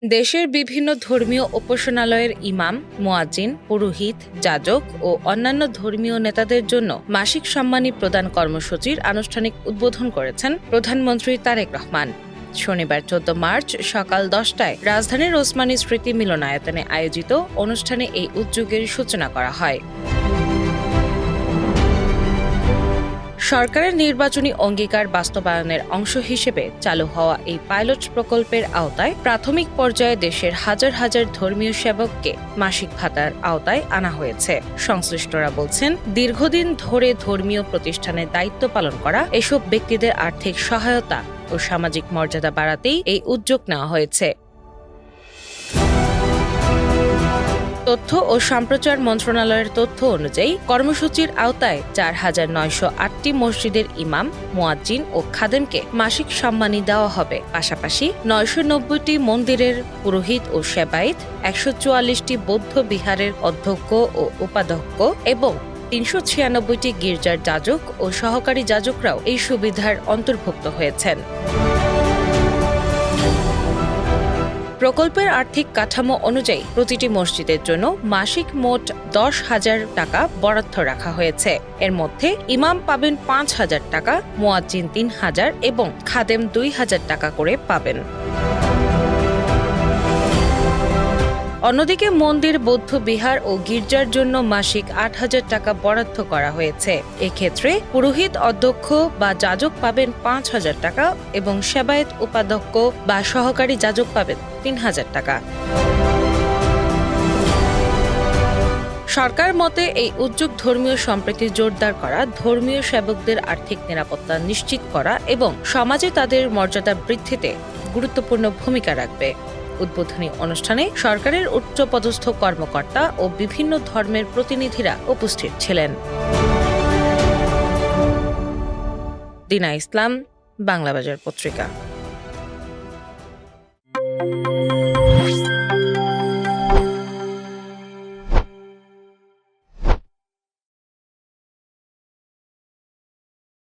দেশের বিভিন্ন ধর্মীয় উপাসনালয়ের ইমাম, মুয়াজ্জিন, পুরোহিত, যাজক ও অন্যান্য ধর্মীয় নেতাদের জন্য মাসিক সম্মানী প্রদান কর্মসূচির আনুষ্ঠানিক উদ্বোধন করেছেন প্রধানমন্ত্রী তারেক রহমান। শনিবার ১৪ মার্চ সকাল ১০টায় রাজধানীর ওসমানী স্মৃতি মিলনায়তনে আয়োজিত অনুষ্ঠানে এই উদ্যোগের সূচনা করা হয়। সরকারের নির্বাচনী অঙ্গীকার বাস্তবায়নের অংশ হিসেবে চালু হওয়া এই পাইলট প্রকল্পের আওতায় প্রাথমিক পর্যায়ে দেশের হাজার হাজার ধর্মীয় সেবককে মাসিক ভাতার আওতায় আনা হয়েছে। সংশ্লিষ্টরা বলছেন, দীর্ঘদিন ধরে ধর্মীয় প্রতিষ্ঠানে দায়িত্ব পালন করা এসব ব্যক্তিদের আর্থিক সহায়তা ও সামাজিক মর্যাদা বাড়াতেই এই উদ্যোগ নেওয়া হয়েছে। তথ্য ও সম্প্রচার মন্ত্রণালয়ের তথ্য অনুযায়ী কর্মসূচির আওতায় ৪,৯০৮টি মসজিদের ইমাম, মুয়াজ্জিন ও খাদেমকে মাসিক সম্মানী দেওয়া হবে। পাশাপাশি ৯৯০টি মন্দিরের পুরোহিত ও সেবায়েত, ১৪৪টি বৌদ্ধ বিহারের অধ্যক্ষ ও উপাধ্যক্ষ এবং ৩৯৬টি গির্জার যাজক ও সহকারী যাজকরাও এই সুবিধার অন্তর্ভুক্ত হয়েছেন। প্রকল্পের আর্থিক কাঠামো অনুযায়ী প্রতিটি মসজিদের জন্য মাসিক মোট ১০,০০০ টাকা বরাদ্দ রাখা হয়েছে। এর মধ্যে ইমাম পাবেন ৫,০০০ টাকা, মুয়াজ্জিন ৩,০০০ এবং খাদেম ২,০০০ টাকা করে পাবেন। অন্যদিকে মন্দির, বৌদ্ধ বিহার ও গির্জার জন্য মাসিক ৮,০০০ টাকা বরাদ্দ করা হয়েছে। এক্ষেত্রে পুরোহিত, অধ্যক্ষ বা যাজক পাবেন ৫,০০০ টাকা এবং সেবায়েত, উপাধ্যক্ষ বা সহকারী যাজক পাবেন ৩,০০০ টাকা। সরকার মতে এই উদ্যোগ ধর্মীয় সম্প্রীতি জোরদার করা, ধর্মীয় সেবকদের আর্থিক নিরাপত্তা নিশ্চিত করা এবং সমাজে তাদের মর্যাদা বৃদ্ধিতে গুরুত্বপূর্ণ ভূমিকা রাখবে। উদ্বোধনী অনুষ্ঠানে সরকারের উচ্চপদস্থ কর্মকর্তা ও বিভিন্ন ধর্মের প্রতিনিধিরা উপস্থিত ছিলেন। দিনা ইসলাম, বাংলাবাজার পত্রিকা।